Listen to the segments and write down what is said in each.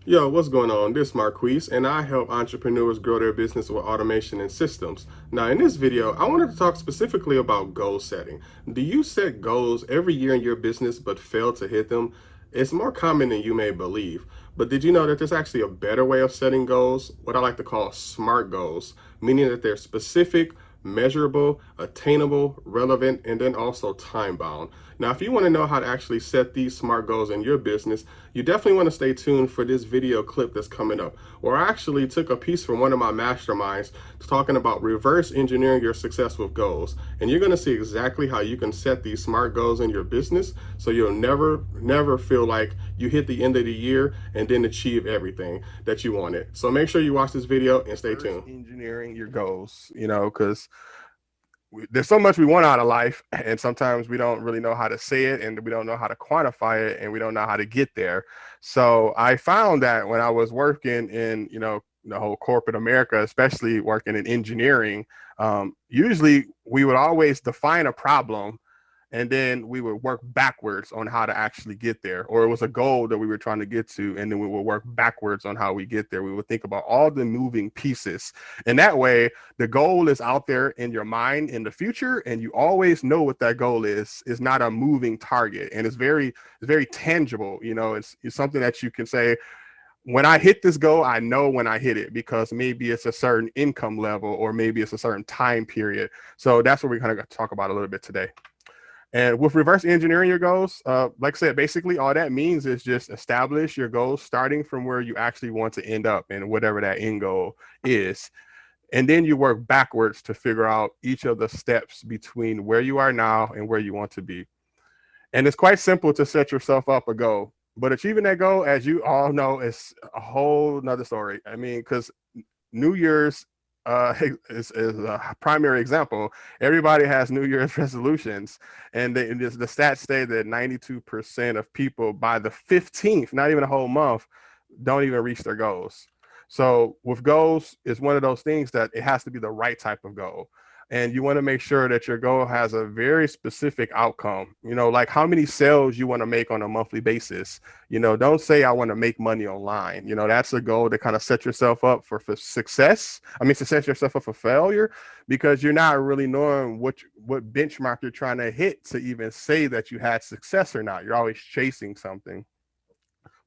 Yo, what's going on? This is Marquise, and I help entrepreneurs grow their business with automation and systems. Now, in this video, I wanted to talk specifically about goal setting. Do you set goals every year in your business but fail to hit them? It's more common than you may believe. But did you know that there's actually a better way of setting goals? What I like to call SMART goals, meaning that they're specific, measurable, attainable, relevant, and then also time bound. Now, if you want to know how to actually set these SMART goals in your business, you definitely want to stay tuned for this video clip that's coming up. Where I actually took a piece from one of my masterminds talking about reverse engineering your success with goals. And you're going to see exactly how you can set these SMART goals in your business so you'll never feel like you hit the end of the year and didn't achieve everything that you wanted. So make sure you watch this video and stay tuned. Engineering your goals, because there's so much we want out of life, and sometimes we don't really know how to say it, and we don't know how to quantify it, and we don't know how to get there. So I found that when I was working in, the whole corporate America, especially working in engineering, usually we would always define a problem and then we would work backwards on how to actually get there, or it was a goal that we were trying to get to, and then we would work backwards on how we get there. We would think about all the moving pieces, and that way the goal is out there in your mind in the future, and you always know what that goal is. It's not a moving target, and it's very tangible. It's something that you can say, when I hit this goal, I know when I hit it, because maybe it's a certain income level or maybe it's a certain time period. So that's what we're kind of going to talk about a little bit today. And with reverse engineering your goals, like I said, basically all that means is just establish your goals starting from where you actually want to end up and whatever that end goal is. And then you work backwards to figure out each of the steps between where you are now and where you want to be. And it's quite simple to set yourself up a goal. But achieving that goal, as you all know, is a whole nother story. I mean, because New Year's is a primary example. Everybody has New Year's resolutions, and the stats say that 92% of people by the 15th, not even a whole month, don't even reach their goals. So with goals, it's one of those things that it has to be the right type of goal. And you want to make sure that your goal has a very specific outcome, like how many sales you want to make on a monthly basis. Don't say I want to make money online. That's a goal to kind of set yourself up for success. I mean, to set yourself up for failure, because you're not really knowing what benchmark you're trying to hit to even say that you had success or not. You're always chasing something.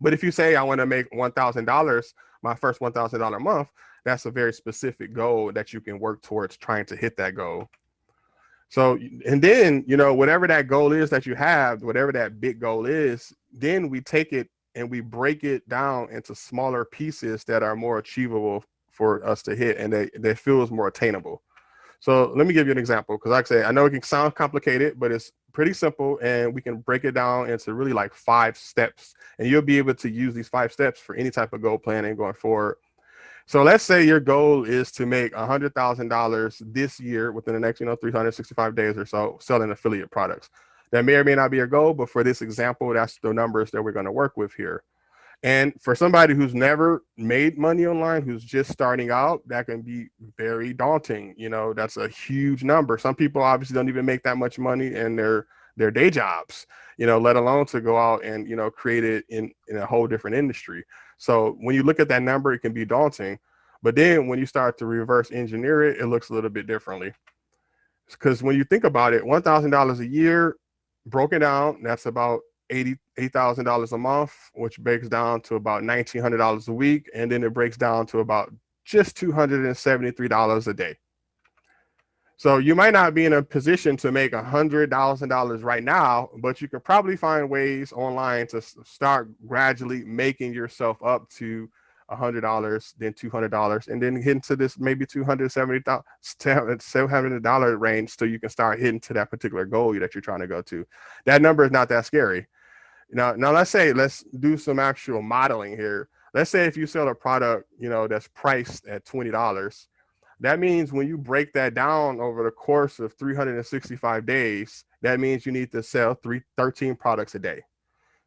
But if you say I want to make $1,000, my first $1,000 month, that's a very specific goal that you can work towards trying to hit that goal. So, and then, whatever that goal is that you have, whatever that big goal is, then we take it and we break it down into smaller pieces that are more achievable for us to hit, and they feels more attainable. So let me give you an example, because like I say, I know it can sound complicated, but it's pretty simple, and we can break it down into really like 5 steps, and you'll be able to use these 5 steps for any type of goal planning going forward. So let's say your goal is to make $100,000 this year within the next, 365 days or so, selling affiliate products. That may or may not be your goal, but for this example, that's the numbers that we're going to work with here. And for somebody who's never made money online, who's just starting out, that can be very daunting. That's a huge number. Some people obviously don't even make that much money in their day jobs, let alone to go out and, create it in a whole different industry. So when you look at that number, it can be daunting. But then when you start to reverse engineer it, it looks a little bit differently. Because when you think about it, $1,000 a year broken down, that's about $88,000 a month, which breaks down to about $1,900 a week, and then it breaks down to about just $273 a day. So you might not be in a position to make $100,000 right now, but you can probably find ways online to start gradually making yourself up to $100, then $200, and then hitting to this maybe $270 range, so you can start hitting to that particular goal that you're trying to go to. That number is not that scary. Now let's do some actual modeling here. Let's say if you sell a product, that's priced at $20. That means when you break that down over the course of 365 days, that means you need to sell 13 products a day.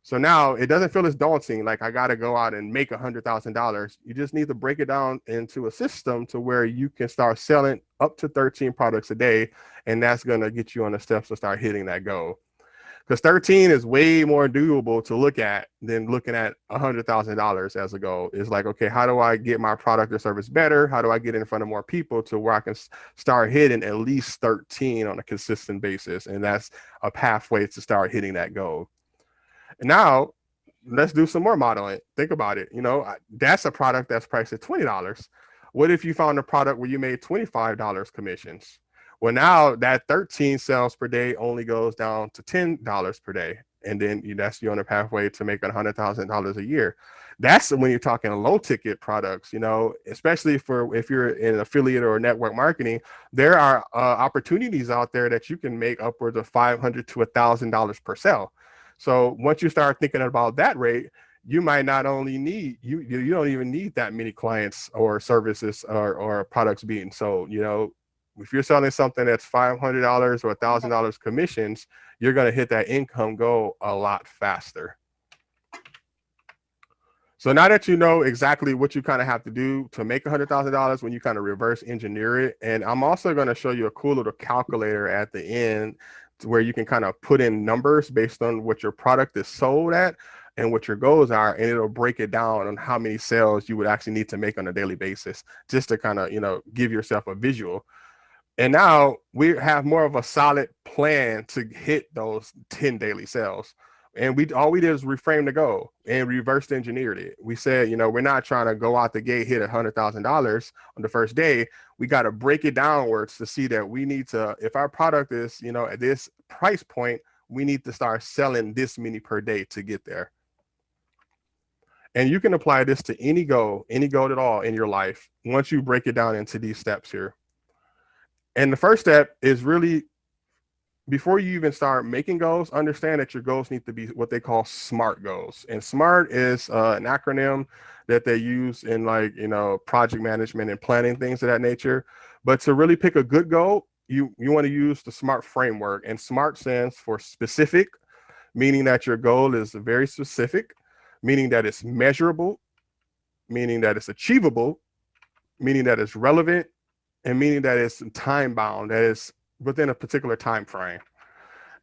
So now it doesn't feel as daunting, like I got to go out and make $100,000. You just need to break it down into a system to where you can start selling up to 13 products a day. And that's going to get you on the steps to start hitting that goal. because 13 is way more doable to look at than looking at $100,000 as a goal. It's like, okay, how do I get my product or service better? How do I get in front of more people to where I can start hitting at least 13 on a consistent basis? And that's a pathway to start hitting that goal. And now let's do some more modeling. Think about it. That's a product that's priced at $20. What if you found a product where you made $25 commissions? Well, now that 13 sales per day only goes down to $10 per day. And then that's you on a pathway to making $100,000 a year. That's when you're talking low ticket products, especially for if you're in affiliate or network marketing, there are opportunities out there that you can make upwards of $500 to $1,000 per sale. So once you start thinking about that rate, you might not only need you don't even need that many clients or services or products being sold. If you're selling something that's $500 or $1,000 commissions, you're going to hit that income goal a lot faster. So now that you know exactly what you kind of have to do to make $100,000, when you kind of reverse engineer it, and I'm also going to show you a cool little calculator at the end where you can kind of put in numbers based on what your product is sold at and what your goals are, and it'll break it down on how many sales you would actually need to make on a daily basis, just to kind of give yourself a visual. And now we have more of a solid plan to hit those 10 daily sales. And all we did is reframe the goal and reverse engineered it. We said, we're not trying to go out the gate, hit $100,000 on the first day. We got to break it downwards to see that we need to, if our product is, at this price point, we need to start selling this many per day to get there. And you can apply this to any goal at all in your life once you break it down into these steps here. And the first step is really, before you even start making goals, understand that your goals need to be what they call SMART goals. And SMART is an acronym that they use in project management and planning, things of that nature. But to really pick a good goal, you want to use the SMART framework. And SMART stands for specific, meaning that your goal is very specific, meaning that it's measurable, meaning that it's achievable, meaning that it's relevant, and meaning that it's time bound, that is within a particular time frame.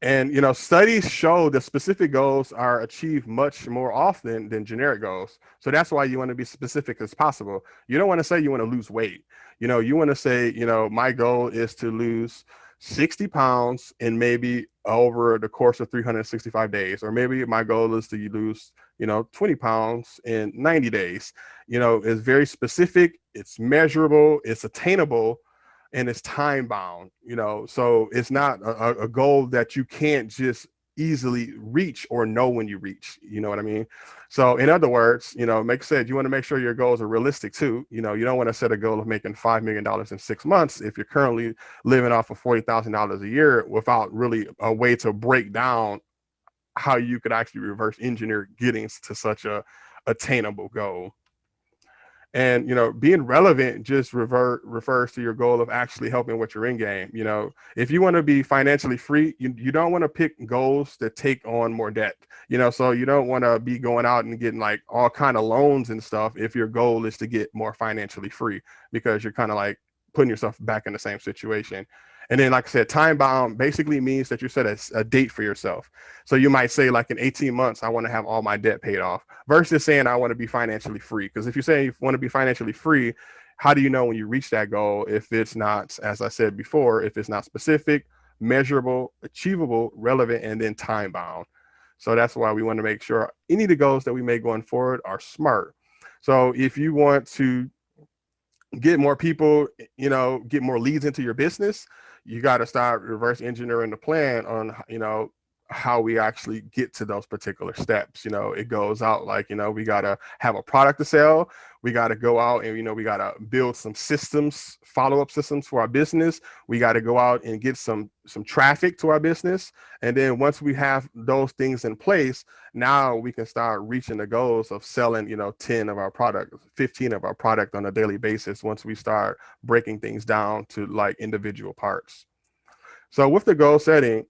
And studies show that specific goals are achieved much more often than generic goals. So that's why you want to be specific as possible. You don't want to say you want to lose weight. You want to say, my goal is to lose 60 pounds in maybe over the course of 365 days, or maybe my goal is to lose 20 pounds in 90 days. It's very specific, it's measurable, it's attainable, and it's time bound. So it's not a goal that you can't just easily reach or know when you reach. You know what I mean? So in other words, you want to make sure your goals are realistic too. You don't want to set a goal of making $5 million in 6 months if you're currently living off of $40,000 a year without really a way to break down how you could actually reverse engineer getting to such a attainable goal. And being relevant just refers to your goal of actually helping with your end game. If you want to be financially free, you don't want to pick goals that take on more debt. So you don't want to be going out and getting like all kind of loans and stuff if your goal is to get more financially free, because you're kind of like putting yourself back in the same situation. And then, like I said, time bound basically means that you set a date for yourself. So you might say, like, in 18 months, I want to have all my debt paid off, versus saying I want to be financially free. Because if you say you want to be financially free, how do you know when you reach that goal if it's not, as I said before, if it's not specific, measurable, achievable, relevant, and then time bound? So that's why we want to make sure any of the goals that we make going forward are SMART. So if you want to get more people, get more leads into your business, you got to start reverse engineering the plan on, how we actually get to those particular steps. It goes out like, we got to have a product to sell. We got to go out and, we got to build some systems, follow-up systems for our business. We got to go out and get some traffic to our business. And then once we have those things in place, now we can start reaching the goals of selling, 10 of our product, 15 of our product on a daily basis once we start breaking things down to like individual parts. So with the goal setting,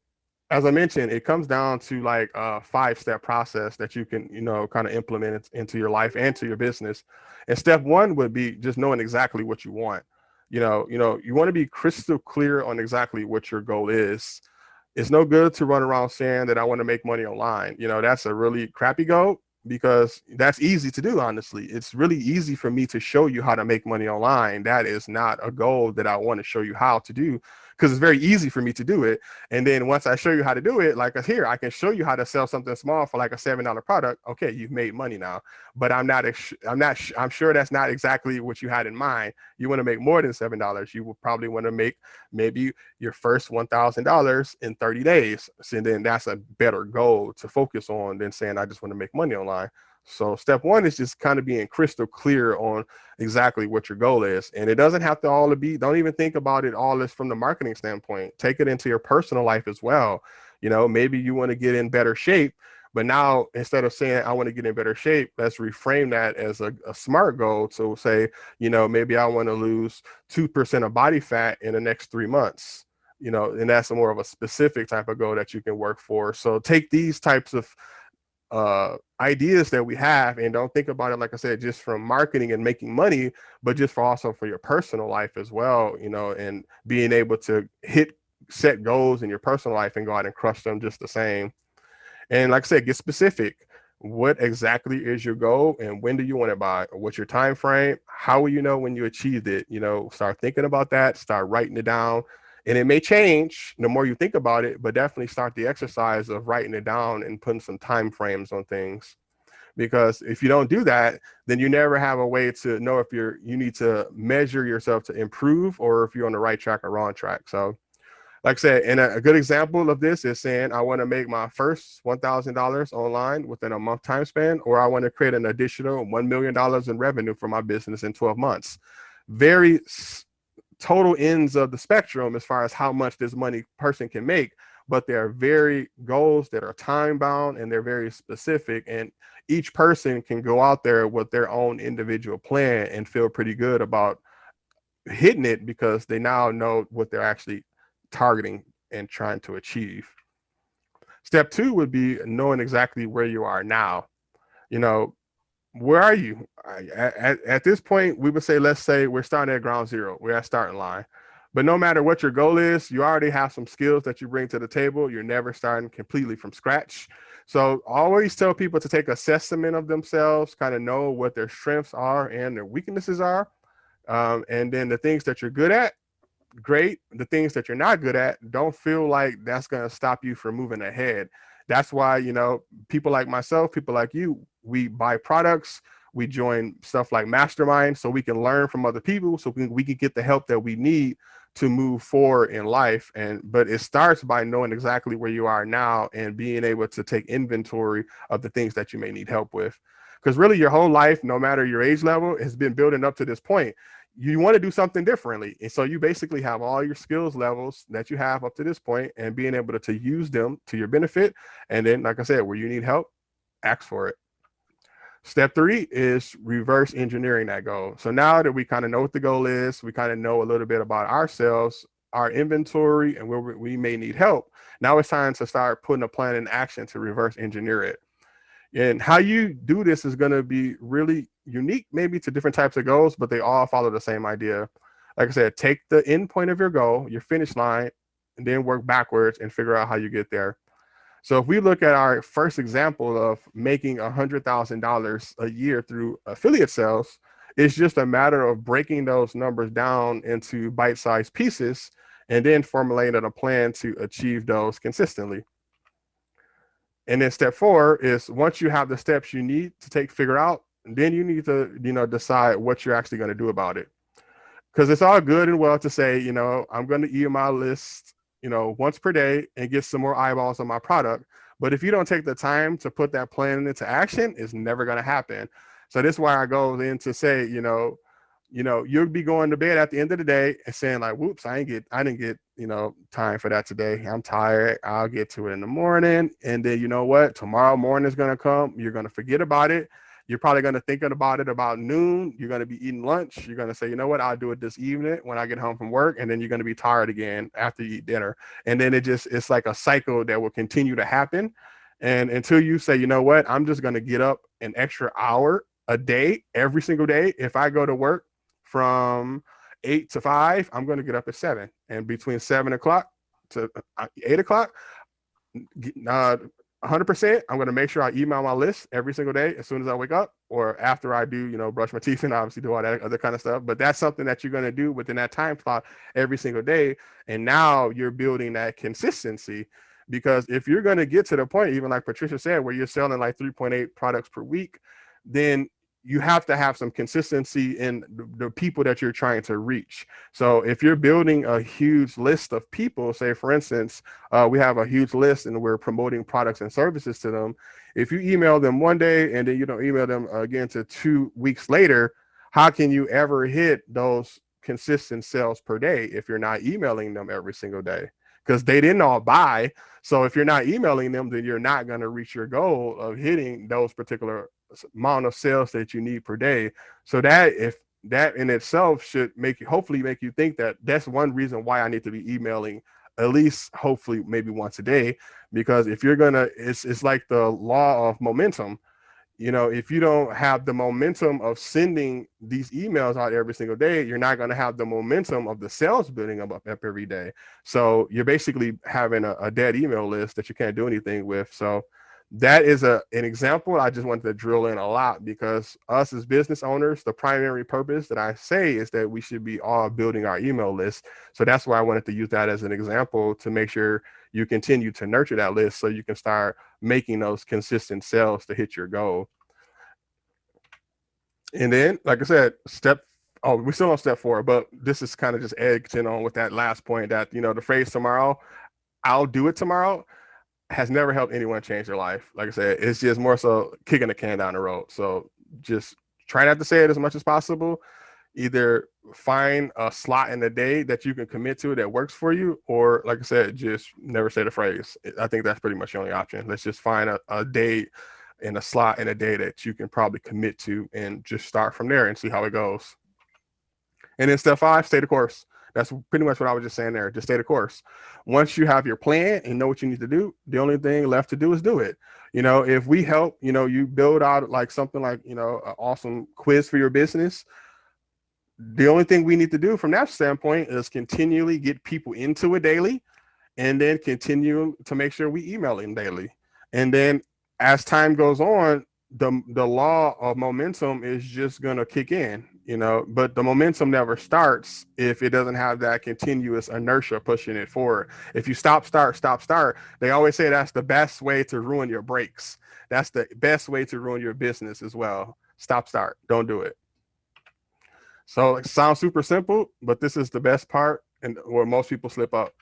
as I mentioned, it comes down to like a 5-step process that you can, kind of implement into your life and to your business. And step 1 would be just knowing exactly what you want. You want to be crystal clear on exactly what your goal is. It's no good to run around saying that I want to make money online. That's a really crappy goal because that's easy to do, honestly. It's really easy for me to show you how to make money online. That is not a goal that I want to show you how to do because it's very easy for me to do it. And then once I show you how to do it, like here, I can show you how to sell something small for like a $7 product. Okay, you've made money now. But I'm sure that's not exactly what you had in mind. You want to make more than $7. You will probably want to make maybe your first $1,000 in 30 days. So then that's a better goal to focus on than saying, I just want to make money online. So step one is just kind of being crystal clear on exactly what your goal is. And it doesn't have to all be, don't even think about it all as from the marketing standpoint. Take it into your personal life as well. Maybe you want to get in better shape, but now instead of saying, I want to get in better shape, let's reframe that as a smart goal. So say, maybe I want to lose 2% of body fat in the next 3 months, and that's more of a specific type of goal that you can work for. So take these types of ideas that we have and don't think about it, like I said, just from marketing and making money, but just for also for your personal life as well, and being able to set goals in your personal life and go out and crush them just the same. And like I said, get specific. What exactly is your goal and when do you want it by? What's your time frame? How will you know when you achieved it? Start thinking about that, start writing it down. And it may change the more you think about it, but definitely start the exercise of writing it down and putting some time frames on things. Because if you don't do that, then you never have a way to know if you need to measure yourself to improve or if you're on the right track or wrong track. So like I said, and a good example of this is saying I want to make my first $1,000 online within a month time span, or I want to create an additional $1 million in revenue for my business in 12 months. Very total ends of the spectrum as far as how much this money person can make, but they're very goals that are time bound and they're very specific. And each person can go out there with their own individual plan and feel pretty good about hitting it because they now know what they're actually targeting and trying to achieve. Step two would be knowing exactly where you are now. You know, where are you? At this point, we would say, let's say we're starting at ground zero. We're at starting line. But no matter what your goal is, you already have some skills that you bring to the table. You're never starting completely from scratch. So always tell people to take assessment of themselves, kind of know what their strengths are and their weaknesses are. And then the things that you're good at, great. The things that you're not good at, don't feel like that's going to stop you from moving ahead. That's why, people like myself, people like you, we buy products, we join stuff like Mastermind so we can learn from other people, so we can get the help that we need to move forward in life. But it starts by knowing exactly where you are now and being able to take inventory of the things that you may need help with. Because really your whole life, no matter your age level, has been building up to this point. You want to do something differently. And so you basically have all your skills levels that you have up to this point and being able to use them to your benefit. And then, like I said, where you need help, ask for it. Step three is reverse engineering that goal. So now that we kind of know what the goal is, we kind of know a little bit about ourselves, our inventory, and where we may need help. Now it's time to start putting a plan in action to reverse engineer it. And how you do this is going to be really unique, maybe to different types of goals, but they all follow the same idea. Like I said, take the end point of your goal, your finish line, and then work backwards and figure out how you get there. So if we look at our first example of making $100,000 a year through affiliate sales, it's just a matter of breaking those numbers down into bite-sized pieces and then formulating a plan to achieve those consistently. And then step four is once you have the steps you need to figure out, then you need to, decide what you're actually going to do about it. Because it's all good and well to say, I'm going to email my list, once per day and get some more eyeballs on my product. But if you don't take the time to put that plan into action, it's never going to happen. So this is why I go in to say, you'll be going to bed at the end of the day and saying like, whoops, I didn't get, time for that today. I'm tired. I'll get to it in the morning. And then you know what? Tomorrow morning is going to come. You're going to forget about it. You're probably going to think about it about noon. You're going to be eating lunch. You're going to say, you know what? I'll do it this evening when I get home from work. And then you're going to be tired again after you eat dinner. And then it's like a cycle that will continue to happen. And until you say, you know what? I'm just going to get up an extra hour a day, every single day. If I go to work from 8 to 5, I'm going to get up at 7. And between 7 o'clock to 8 o'clock, 100%, I'm going to make sure I email my list every single day as soon as I wake up, or after I do, brush my teeth and obviously do all that other kind of stuff. But that's something that you're going to do within that time slot every single day. And now you're building that consistency, because if you're going to get to the point, even like Patricia said, where you're selling like 3.8 products per week, then you have to have some consistency in the people that you're trying to reach. So if you're building a huge list of people, say for instance, we have a huge list and we're promoting products and services to them. If you email them one day and then you don't email them again to 2 weeks later, how can you ever hit those consistent sales per day if you're not emailing them every single day? Because they didn't all buy. So if you're not emailing them, then you're not going to reach your goal of hitting those particular amount of sales that you need per day. So that, if that in itself should hopefully make you think that that's one reason why I need to be emailing at least, hopefully maybe once a day. Because if you're gonna, it's like the law of momentum. If you don't have the momentum of sending these emails out every single day, you're not going to have the momentum of the sales building up every day. So you're basically having a dead email list that you can't do anything with. So that is an example I just wanted to drill in a lot, because us as business owners, the primary purpose that I say is that we should be all building our email list. So that's why I wanted to use that as an example to make sure you continue to nurture that list so you can start making those consistent sales to hit your goal. And then, like I said, we're still on step 4, but this is kind of just edged in on with that last point that, the phrase tomorrow, I'll do it tomorrow, has never helped anyone change their life. Like I said, it's just more so kicking the can down the road. So just try not to say it as much as possible. Either find a slot in the day that you can commit to that works for you, or like I said, just never say the phrase. I think that's pretty much the only option. Let's just find a day and a slot in a day that you can probably commit to and just start from there and see how it goes. And then step 5, stay the course. That's pretty much what I was just saying there. Just stay the course. Once you have your plan and know what you need to do, the only thing left to do is do it. If we help, you build out like something like, an awesome quiz for your business, the only thing we need to do from that standpoint is continually get people into it daily, and then continue to make sure we email them daily. And then as time goes on, the law of momentum is just going to kick in, but the momentum never starts if it doesn't have that continuous inertia pushing it forward. If you stop, start, they always say that's the best way to ruin your brakes. That's the best way to ruin your business as well. Stop, start, don't do it. So it sounds super simple, but this is the best part and where most people slip up.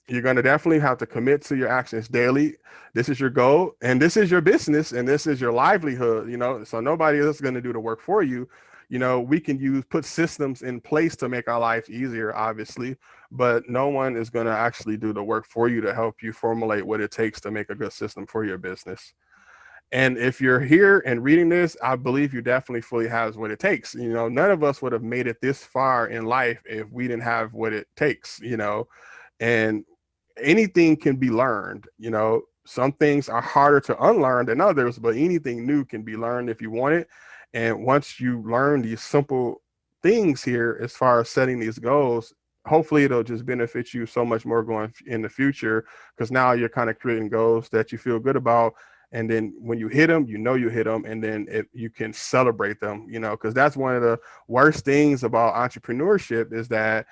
You're going to definitely have to commit to your actions daily. This is your goal, and this is your business, and this is your livelihood, so nobody else is going to do the work for you. We can put systems in place to make our life easier, obviously, but no one is going to actually do the work for you to help you formulate what it takes to make a good system for your business. And if you're here and reading this, I believe you definitely fully have what it takes. None of us would have made it this far in life if we didn't have what it takes, and anything can be learned. Some things are harder to unlearn than others, but anything new can be learned if you want it. And once you learn these simple things here, as far as setting these goals, hopefully it'll just benefit you so much more going in the future, because now you're kind of creating goals that you feel good about. And then when you hit them, you hit them, and then you can celebrate them, because that's one of the worst things about entrepreneurship is that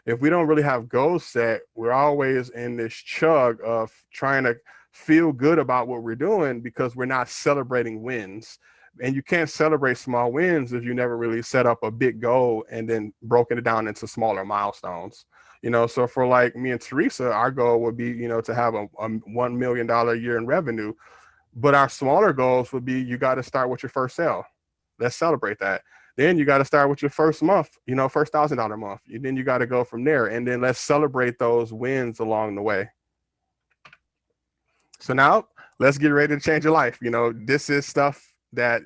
if we don't really have goals set, we're always in this chug of trying to feel good about what we're doing because we're not celebrating wins. And you can't celebrate small wins if you never really set up a big goal and then broken it down into smaller milestones. So for like me and Teresa, our goal would be, to have a $1 million a year in revenue. But our smaller goals would be, you got to start with your first sale. Let's celebrate that. Then you got to start with your first month, first $1,000 month. Then you got to go from there. And then let's celebrate those wins along the way. So now let's get ready to change your life. This is stuff that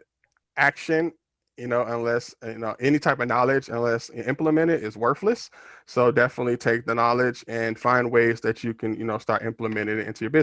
action, unless, any type of knowledge, unless implemented, is worthless. So definitely take the knowledge and find ways that you can, start implementing it into your business.